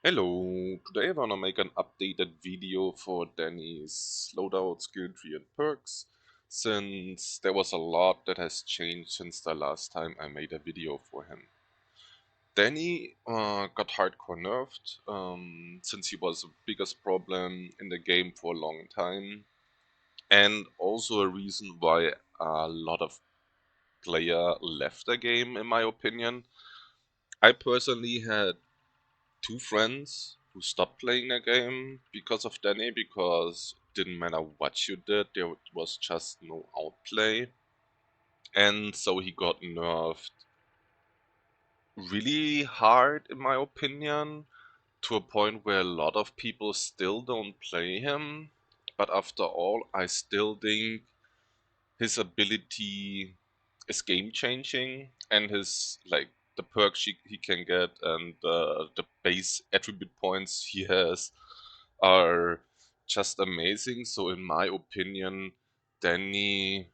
Hello, today I wanna make an updated video for Danny's loadout skill tree and perks, since there was a lot that has changed since the last time I made a video for him. Danny got hardcore nerfed, since he was the biggest problem in the game for a long time, and also a reason why a lot of player left the game, in my opinion. I personally had two friends who stopped playing the game because of Danny, because it didn't matter what you did, there was just no outplay. And so he got nerfed really hard, in my opinion, to a point where a lot of people still don't play him. But after all, I still think his ability is game changing, and his the perks he can get and the base attribute points he has are just amazing. So in my opinion, Danny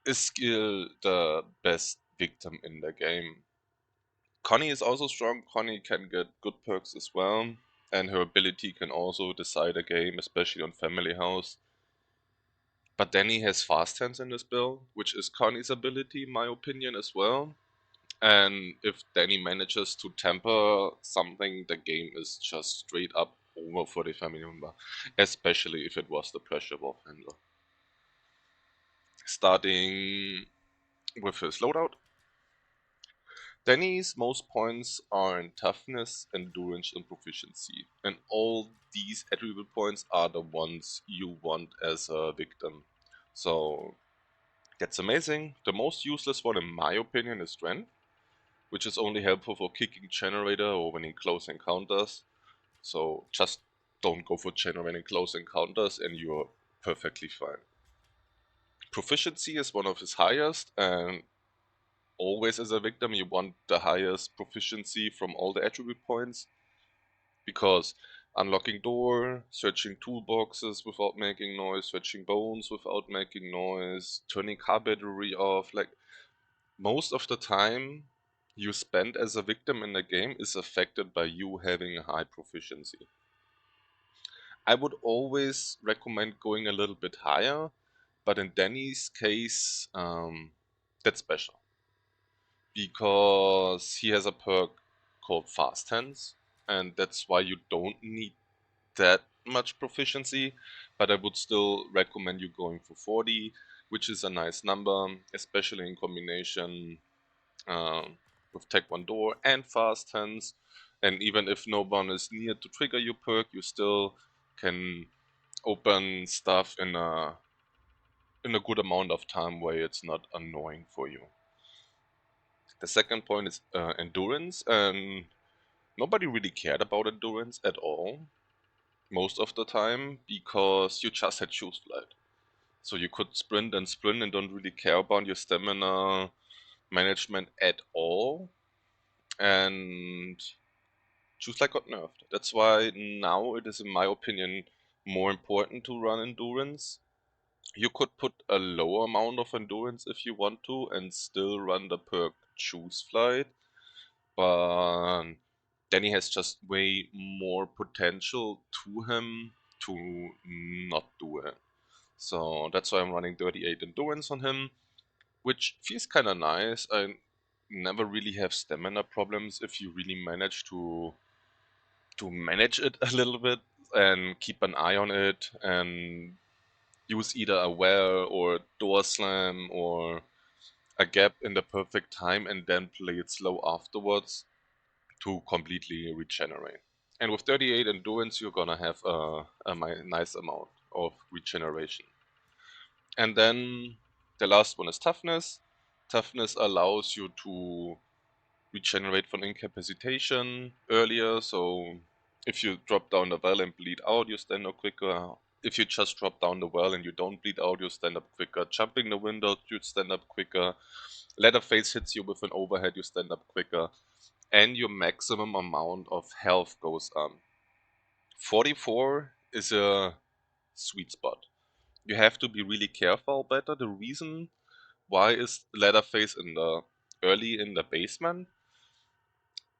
is still the best victim in the game. Connie is also strong. Connie can get good perks as well, and her ability can also decide a game, especially on Family House. But Danny has fast hands in this build, which is Connie's ability, in my opinion, as well. And if Danny manages to temper something, the game is just straight up over for the family member, especially if it was the pressure wolf handler. Starting with his loadout, Danny's most points are in toughness, endurance, and proficiency, and all these attribute points are the ones you want as a victim. So that's amazing. The most useless one, in my opinion, is strength, which is only helpful for kicking generator or winning close encounters. So just don't go for generating close encounters and you're perfectly fine. Proficiency is one of his highest, and always as a victim you want the highest proficiency from all the attribute points, because unlocking door, searching toolboxes without making noise, searching bones without making noise, turning car battery off, like most of the time you spend as a victim in the game is affected by you having a high proficiency. I would always recommend going a little bit higher, but in Danny's case, that's special because he has a perk called Fast Hands, and that's why you don't need that much proficiency. But I would still recommend you going for 40, which is a nice number, especially in combination with Tech One Door and Fast Hands. And even if no one is near to trigger your perk, you still can open stuff in a good amount of time where it's not annoying for you. The second point is endurance, and nobody really cared about endurance at all most of the time because you just had choose flight. So you could sprint and don't really care about your stamina management at all. And choose like got nerfed. That's why now it is, in my opinion, more important to run endurance. You could put a lower amount of endurance if you want to and still run the perk choose flight, but then he has just way more potential to him to not do it. So that's why I'm running 38 endurance on him, which feels kind of nice. I never really have stamina problems if you really manage to manage it a little bit and keep an eye on it and use either a well or door slam or a gap in the perfect time and then play it slow afterwards to completely regenerate. And with 38 endurance, you're gonna have nice amount of regeneration. And then the last one is toughness. Toughness allows you to regenerate from incapacitation earlier. So if you drop down the well and bleed out, you stand up quicker. If you just drop down the well and you don't bleed out, you stand up quicker. Jumping the window, you stand up quicker. Leatherface hits you with an overhead, you stand up quicker. And your maximum amount of health goes up. 44 is a sweet spot. You have to be really careful better. The reason why is Leatherface in the early in the basement,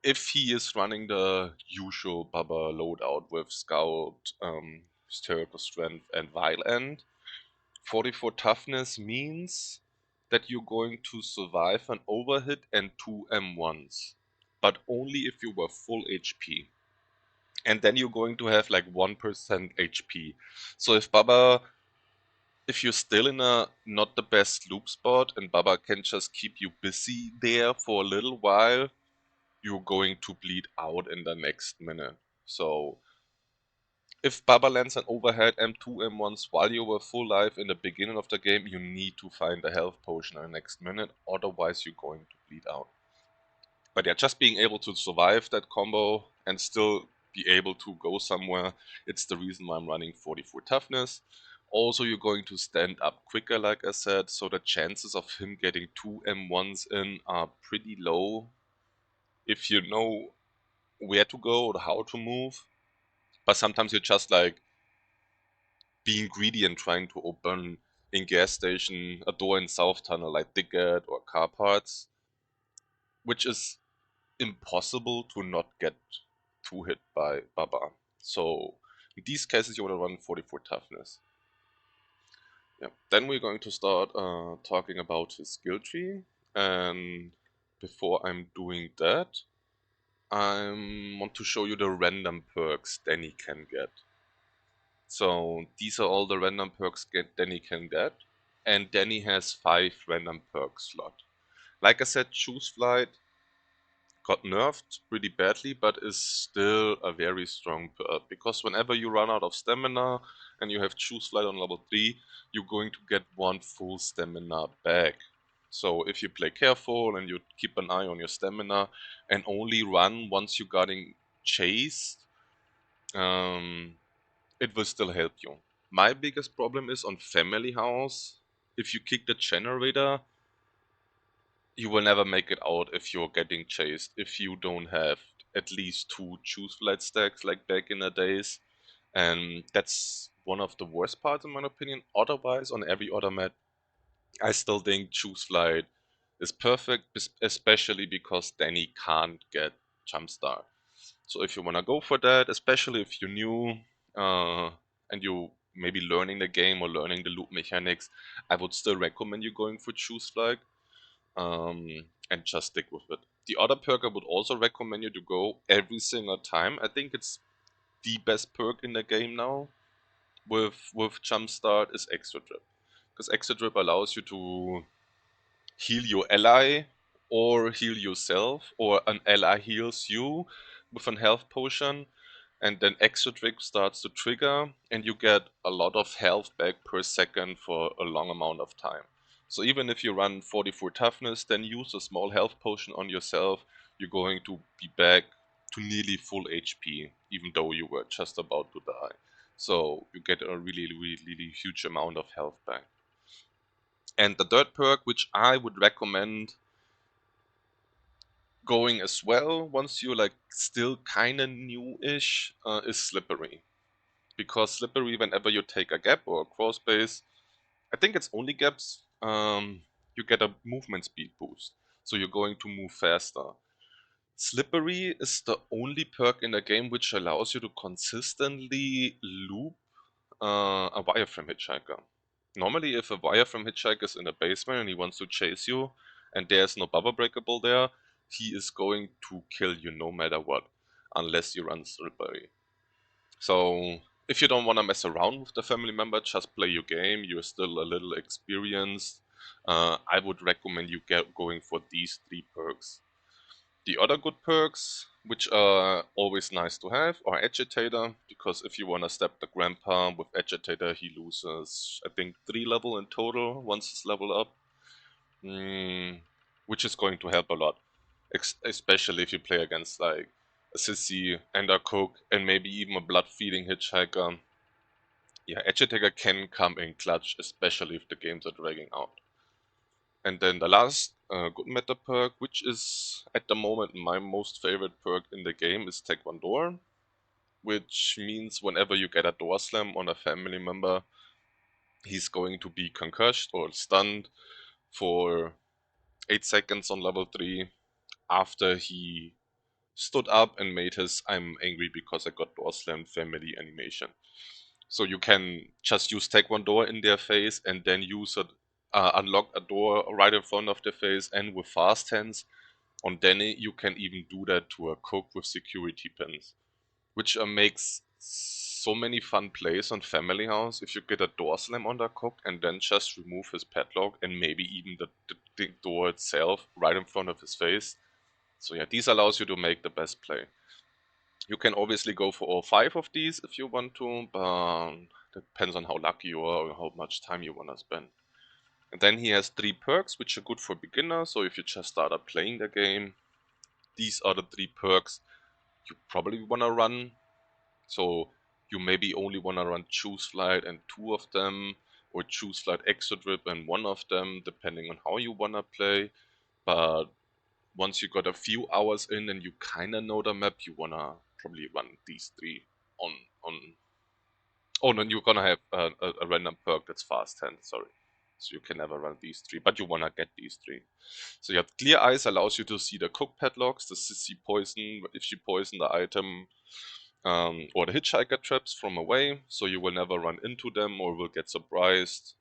if he is running the usual Baba loadout with Scout, Hysterical Strength, and Vile End, 44 toughness means that you're going to survive an overhit and 2 M1s, but only if you were full HP. And then you're going to have like 1% HP. So if you're still in a not the best loop spot and Baba can just keep you busy there for a little while, you're going to bleed out in the next minute. So if Baba lands an overhead M2 M1s while you were full life in the beginning of the game, you need to find a health potion in the next minute, otherwise you're going to bleed out. But yeah, just being able to survive that combo and still be able to go somewhere, it's the reason why I'm running 44 toughness. Also, you're going to stand up quicker, like I said, so the chances of him getting 2 M1s in are pretty low if you know where to go or how to move. But sometimes you're just like being greedy and trying to open in gas station a door in South Tunnel like Diggett or car parts, which is impossible to not get two hit by Baba. So in these cases you want to run 44 toughness. Yeah. Then we're going to start talking about his skill tree, and before I'm doing that, I want to show you the random perks Danny can get. So these are all the random perks Danny can get, and Danny has 5 random perk slot. Like I said, Choose Flight got nerfed pretty badly, but is still a very strong perk, because whenever you run out of stamina and you have Choose Flight on level 3, you're going to get 1 full stamina back. So if you play careful and you keep an eye on your stamina and only run once you're getting chased, um, it will still help you. My biggest problem is on Family House. If you kick the generator, you will never make it out if you're getting chased, if you don't have at least 2 choose flight stacks like back in the days. And that's one of the worst parts in my opinion. Otherwise, on every other map, I still think choose flight is perfect, especially because Danny can't get jumpstart. So if you want to go for that, especially if you're new and you maybe learning the game or learning the loop mechanics, I would still recommend you going for choose flight, and just stick with it. The other perk I would also recommend you to go every single time. I think it's the best perk in the game now with jumpstart is extra drip, because extra drip allows you to heal your ally or heal yourself, or an ally heals you with an health potion, and then extra drip starts to trigger and you get a lot of health back per second for a long amount of time. So even if you run 44 toughness, then use a small health potion on yourself, you're going to be back to nearly full HP, even though you were just about to die. So you get a really huge amount of health back. And the third perk, which I would recommend going as well once you're like still kind of new-ish, is Slippery. Because Slippery, whenever you take a gap or a crawl space, I think it's only gaps, you get a movement speed boost. So you're going to move faster. Slippery is the only perk in the game which allows you to consistently loop a wireframe hitchhiker. Normally, if a wireframe hitchhiker is in the basement and he wants to chase you, and there's no bubble breakable there, he is going to kill you no matter what, unless you run Slippery. So if you don't want to mess around with the family member, just play your game. You're still a little experienced. I would recommend you going for these 3 perks. The other good perks, which are always nice to have, are Agitator, because if you want to step the grandpa with Agitator, he loses, I think, 3 level in total once it's level up, mm, which is going to help a lot, especially if you play against like a Sissy and a Cook and maybe even a blood feeding hitchhiker. Yeah, Agitator can come in clutch, especially if the games are dragging out. And then the last good meta perk, which is at the moment my most favorite perk in the game, is Taekwondo, which means whenever you get a door slam on a family member, he's going to be concussed or stunned for 8 seconds on level 3 after he stood up and made his "I'm angry because I got door slammed" family animation. So you can just use Taekwondo in their face and then unlock a door right in front of their face, and with fast hands on Danny you can even do that to a cook with security pins, which makes so many fun plays on Family House if you get a door slam on the cook and then just remove his padlock and maybe even the door itself right in front of his face. So yeah, these allows you to make the best play. You can obviously go for all 5 of these if you want to, but depends on how lucky you are or how much time you want to spend. And then he has 3 perks which are good for beginners, so if you just started playing the game, these are the 3 perks you probably want to run. So you maybe only want to run Choose Flight and 2 of them, or Choose Flight Extra Drip and 1 of them, depending on how you want to play. But once you got a few hours in and you kind of know the map, you want to probably run these 3 on. Oh, no, you're gonna have a random perk that's fast hand, sorry. So you can never run these 3, but you want to get these 3. So you have Clear Eyes, allows you to see the cook padlocks, the sissy poison, if she poison the item, or the hitchhiker traps from away, so you will never run into them or will get surprised.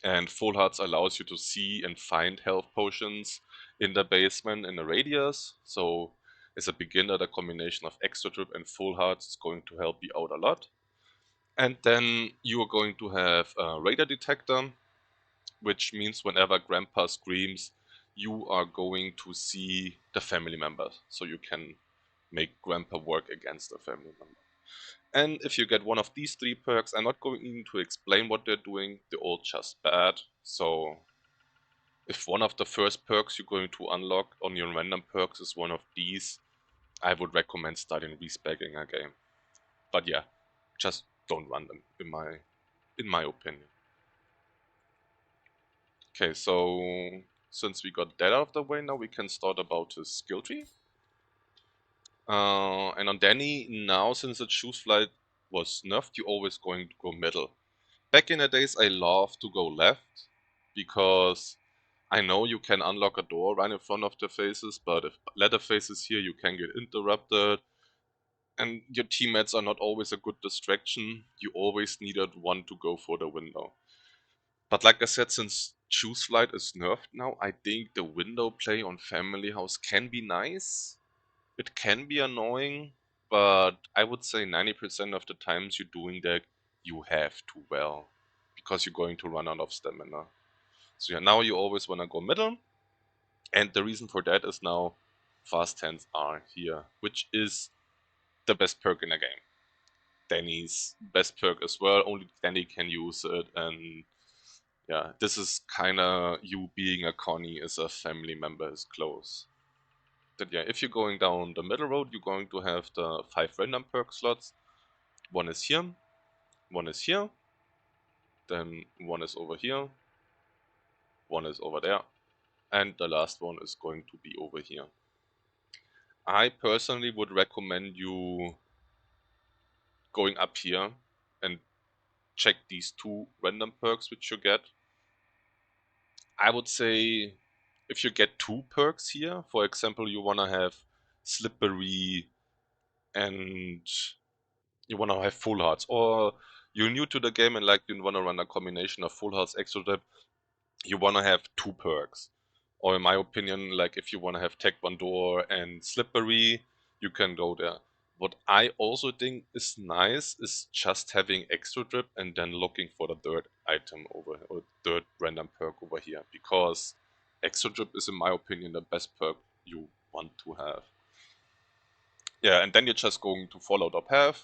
And Full Hearts allows you to see and find health potions in the basement in a radius. So as a beginner, the combination of Extra Drip and Full Hearts is going to help you out a lot. And then you are going to have a radar detector, which means whenever Grandpa screams, you are going to see the family members. So you can make Grandpa work against a family member. And if you get one of these 3 perks, I'm not going to explain what they're doing, they're all just bad. So if one of the first perks you're going to unlock on your random perks is one of these, I would recommend starting respeccing a game. But yeah, just don't run them, in my opinion. Okay, so since we got that out of the way, now we can start about his skill tree. And on Danny, now since the Choose Flight was nerfed, you're always going to go middle. Back in the days, I loved to go left, because I know you can unlock a door right in front of the faces, but if ladder faces here, you can get interrupted, and your teammates are not always a good distraction. You always needed one to go for the window. But like I said, since Choose Flight is nerfed now, I think the window play on Family House can be nice. It can be annoying, but I would say 90% of the times you're doing that, you have to well, because you're going to run out of stamina. So yeah, now you always want to go middle, and the reason for that is now fast hands are here, which is the best perk in the game. Danny's best perk as well, only Danny can use it, and yeah, this is kinda you being a Connie as a family member is close. Then yeah, if you're going down the middle road, you're going to have the 5 random perk slots. One is here, one is here, then one is over here, one is over there, and the last one is going to be over here. I personally would recommend you going up here and check these 2 random perks which you get. I would say if you get 2 perks here, for example, you want to have Slippery and you want to have Full Hearts, or you're new to the game and like you want to run a combination of Full Hearts, Extra Dip, you want to have 2 perks. Or in my opinion, like if you want to have Taekwondo and Slippery, you can go there. What I also think is nice is just having Extra Drip and then looking for the third item over, or third random perk over here, because Extra Drip is in my opinion the best perk you want to have. Yeah, and then you're just going to follow the path,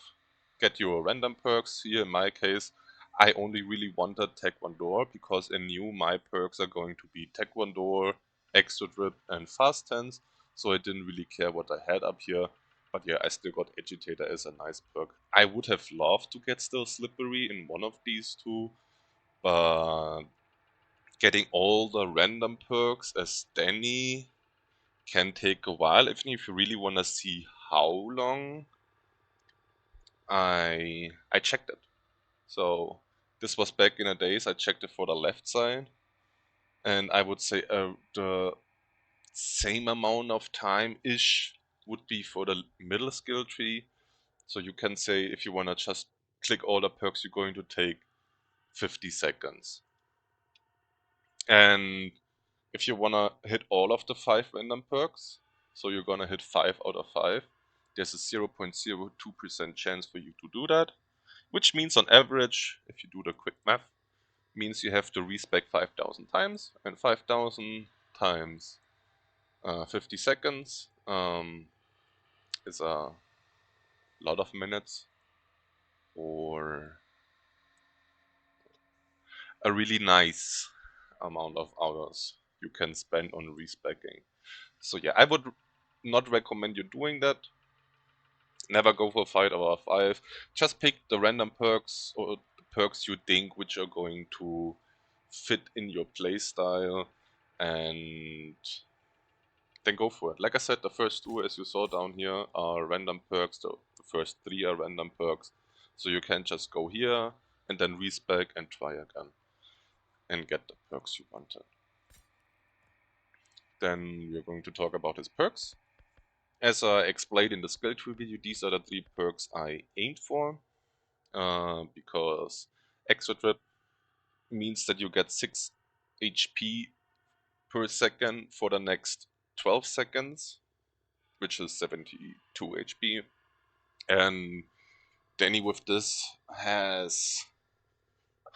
get your random perks. Here in my case, I only really wanted Taekwondo because I knew my perks are going to be Taekwondo, Extra Drip, and Fast Tense, so I didn't really care what I had up here. But yeah, I still got Agitator as a nice perk. I would have loved to get still Slippery in one of these 2, but getting all the random perks as Danny can take a while, even if you really want to see how long. I checked it. So this was back in the days. I checked it for the left side, and I would say the same amount of time ish would be for the middle skill tree. So you can say if you want to just click all the perks, you're going to take 50 seconds. And if you want to hit all of the 5 random perks, so you're going to hit 5 out of 5, there's a 0.02% chance for you to do that, which means on average, if you do the quick math, means you have to respec 5,000 times, and 5,000 times 50 seconds is a lot of minutes, or a really nice amount of hours you can spend on respecking. So yeah, I would not recommend you doing that. Never go for 5 out of 5. Just pick the random perks or the perks you think which are going to fit in your playstyle, and then go for it. Like I said, the first 2, as you saw down here, are random perks. The first 3 are random perks. So you can just go here and then respec and try again and get the perks you wanted. Then we're going to talk about his perks. As I explained in the skill tree video, these are the 3 perks I aimed for. Because extra trip means that you get 6 HP per second for the next 12 seconds, which is 72 HP. And Danny with this has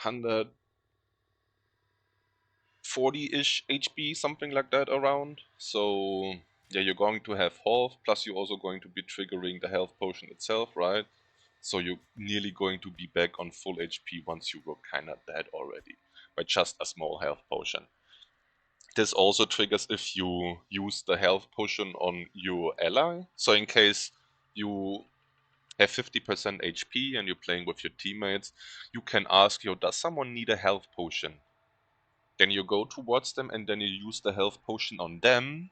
140-ish HP, something like that around. So yeah, you're going to have health, plus you're also going to be triggering the health potion itself, right? So you're nearly going to be back on full HP once you were kinda dead already, by just a small health potion. This also triggers if you use the health potion on your ally. So in case you have 50% HP and you're playing with your teammates, you can ask, yo, does someone need a health potion? Then you go towards them and then you use the health potion on them,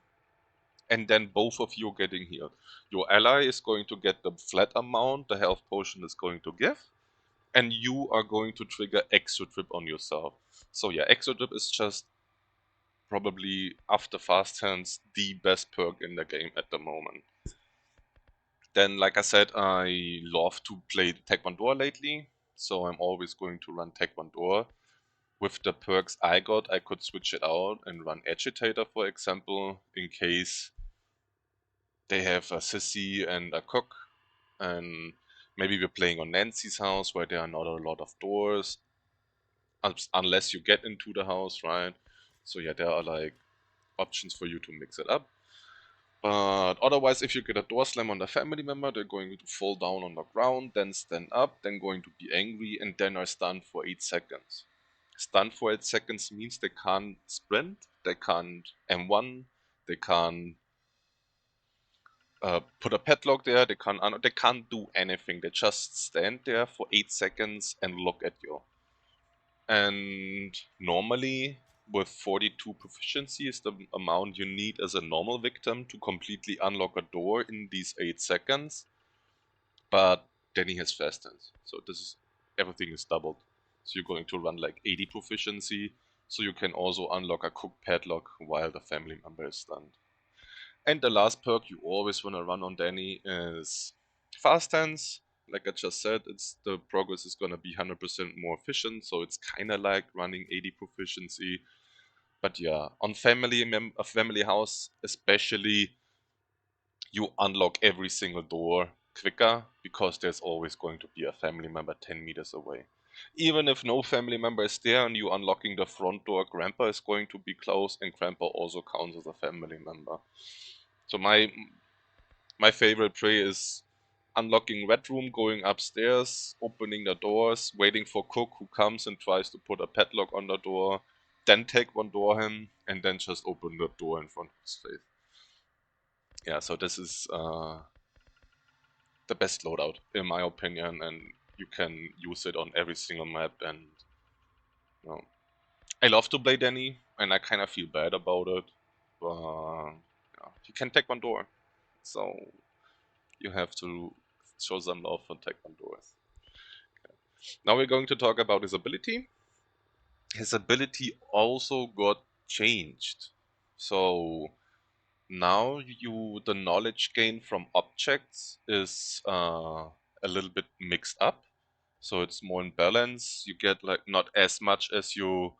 and then both of you are getting healed. Your ally is going to get the flat amount the health potion is going to give, and you are going to trigger extra trip on yourself. So yeah, extra trip is just probably, after fast hands, the best perk in the game at the moment. Then, like I said, I love to play Taekwondo lately, so I'm always going to run Taekwondo. With the perks I got, I could switch it out and run Agitator, for example, in case they have a sissy and a cook, and maybe we're playing on Nancy's house where there are not a lot of doors, unless you get into the house, right? So yeah, there are like options for you to mix it up. But otherwise, if you get a door slam on the family member, they're going to fall down on the ground, then stand up, then going to be angry, and then are stunned for 8 seconds. Stunned for 8 seconds means they can't sprint, they can't M1, they can't put a padlock there, they can't do anything. They just stand there for 8 seconds and look at you. And normally, with 42 proficiency is the amount you need as a normal victim to completely unlock a door in these 8 seconds. But then he has fast hands, so everything is doubled. So you're going to run like 80 proficiency, so you can also unlock a cook padlock while the family member is stunned. And the last perk you always want to run on Danny is fast hands. Like I just said, the progress is gonna be 100% more efficient, so it's kind of like running 80 proficiency. But yeah, on a family house especially, you unlock every single door quicker because there's always going to be a family member 10 meters away. Even if no family member is there and you unlocking the front door, Grandpa is going to be close, and Grandpa also counts as a family member. So my favorite play is unlocking Red Room, going upstairs, opening the doors, waiting for Cook, who comes and tries to put a padlock on the door, then take one door him, and then just open the door in front of his face. Yeah, so this is the best loadout, in my opinion, and you can use it on every single map. And you know, I love to play Danny, and I kind of feel bad about it, but yeah, he can take one door, so you have to show some love for Taekwondo. Now we're going to talk about his ability. His ability also got changed. So now the knowledge gain from objects is a little bit mixed up. So it's more in balance. You get like not as much as you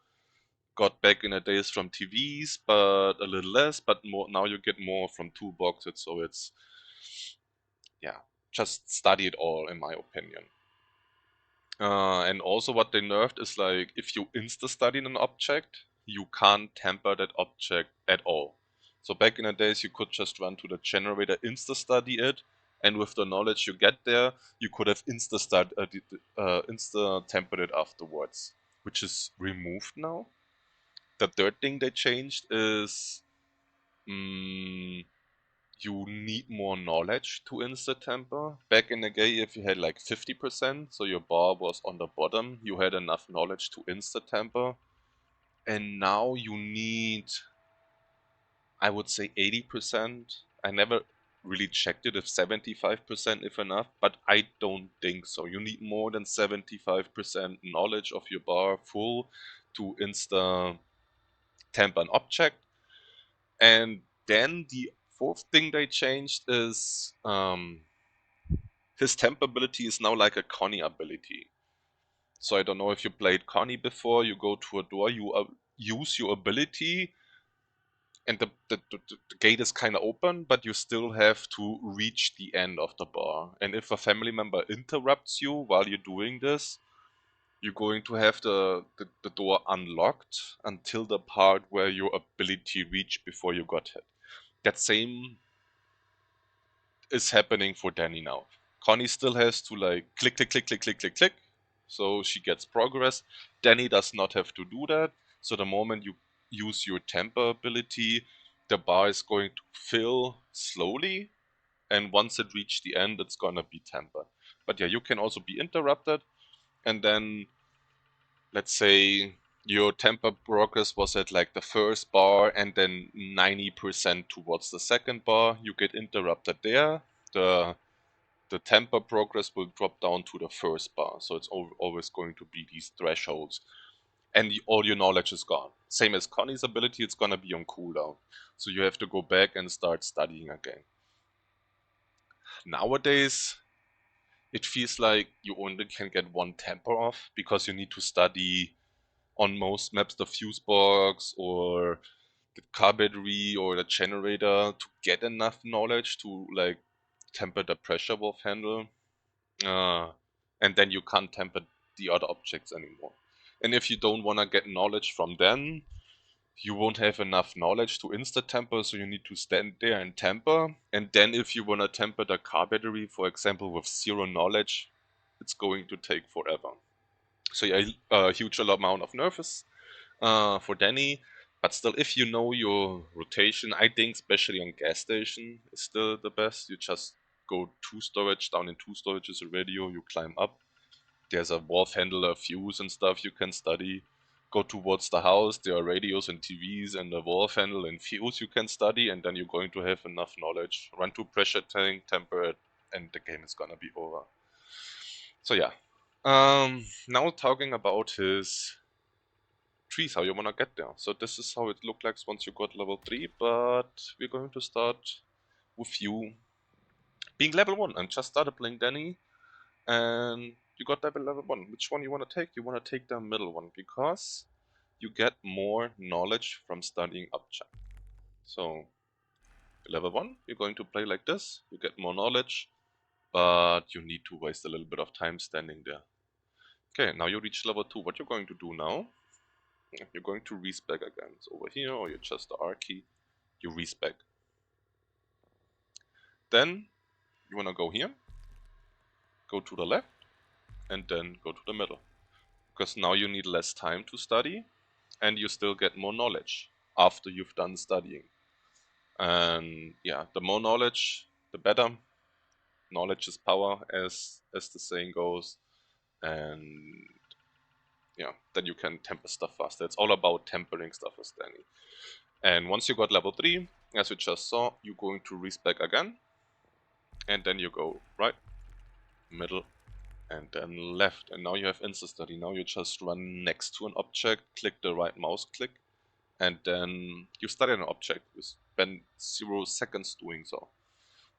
got back in the days from TVs, but a little less, but more now you get more from toolboxes. So it's, yeah, just study it all in my opinion. And also what they nerfed is like if you insta-study an object, you can't tamper that object at all. So back in the days you could just run to the generator, insta-study it, and with the knowledge you get there, you could have insta-tampered it afterwards, which is removed now. The third thing they changed is mm, you need more knowledge to insta-temper. Back in the day, if you had like 50%, so your bar was on the bottom, you had enough knowledge to insta-temper. And now you need, I would say 80%. I never really checked it if 75% if enough, but I don't think so. You need more than 75% knowledge of your bar full to insta-temper an object. And then the fourth thing they changed is his temp ability is now like a Connie ability. So I don't know if you played Connie before. You go to a door, you use your ability, and the gate is kind of open, but you still have to reach the end of the bar. And if a family member interrupts you while you're doing this, you're going to have the door unlocked until the part where your ability reached before you got hit. That same is happening for Danny now. Connie still has to like click, click, click, click, click, click, click. So she gets progress. Danny does not have to do that. So the moment you use your temper ability, the bar is going to fill slowly. And once it reaches the end, it's gonna be tempered. But yeah, you can also be interrupted. And then, let's say your temper progress was at like the first bar and then 90% towards the second bar. You get interrupted there. The temper progress will drop down to the first bar. So it's always going to be these thresholds. And all your knowledge is gone. Same as Connie's ability, it's gonna be on cooldown. So you have to go back and start studying again. Nowadays, it feels like you only can get one temper off because you need to study on most maps the fuse box or the car battery or the generator to get enough knowledge to like temper the pressure wolf handle. And then you can't temper the other objects anymore. And if you don't want to get knowledge from them, you won't have enough knowledge to insta temper, so you need to stand there and temper. And then if you want to temper the car battery, for example, with zero knowledge, it's going to take forever. So yeah, a huge amount of nervous for Danny. But still, if you know your rotation, I think especially on gas station is still the best. You just go two storage, down in two storage is a radio, you climb up. There's a wharf handler, fuse and stuff you can study. Go towards the house, there are radios and TVs and a wharf handle and fuse you can study, and then you're going to have enough knowledge. Run to pressure tank, temper it, and the game is gonna be over. So yeah. Now talking about his trees, how you wanna get there. So this is how it looked like once you got level 3, but we're going to start with you being level 1 and just started playing Danny, and you got level 1. Which one you wanna take? You wanna take the middle one because you get more knowledge from studying object. So level 1, you're going to play like this, you get more knowledge, but you need to waste a little bit of time standing there. Okay, now you reach level 2. What you're going to do now, you're going to respec again. So over here, or you just the R key, you respec. Then you wanna go here, go to the left, and then go to the middle. Because now you need less time to study, and you still get more knowledge after you've done studying. And yeah, the more knowledge, the better. Knowledge is power, as the saying goes. And yeah, then you can temper stuff faster. It's all about tempering stuff with Danny. And once you got level 3, as you just saw, you're going to respec again. And then you go right, middle, and then left. And now you have insta study. Now you just run next to an object, click the right mouse click, and then you study an object. You spend 0 seconds doing so,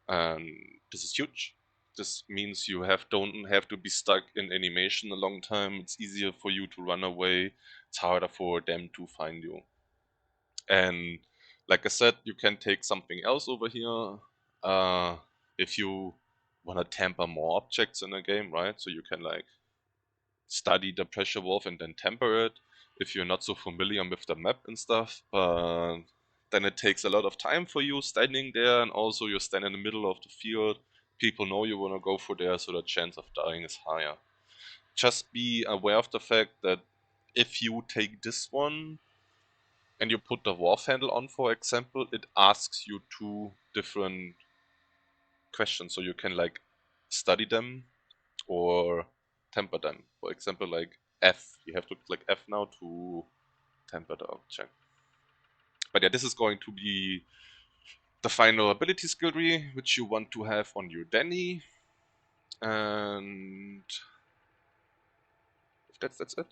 and this is huge. This means you don't have to be stuck in animation a long time. It's easier for you to run away. It's harder for them to find you. And like I said, you can take something else over here. If you want to tamper more objects in a game, right? So you can like study the pressure valve and then temper it if you're not so familiar with the map and stuff. But then it takes a lot of time for you standing there, and also you stand in the middle of the field. People know you want to go for there, so the chance of dying is higher. Just be aware of the fact that if you take this one and you put the wharf handle on, for example, it asks you two different questions, so you can like study them or temper them. For example, like F, you have to click F now to temper the object. But yeah, this is going to be the final ability skill tree, which you want to have on your Danny. And if that's it.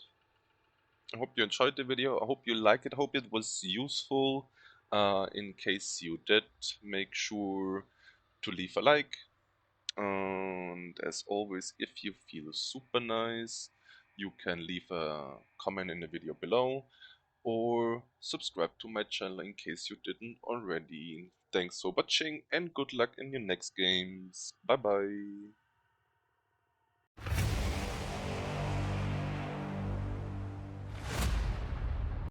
I hope you enjoyed the video. I hope you like it. I hope it was useful. In case you did, make sure to leave a like. And as always, if you feel super nice, you can leave a comment in the video below or subscribe to my channel in case you didn't already. Thanks for watching and good luck in your next games. Bye bye.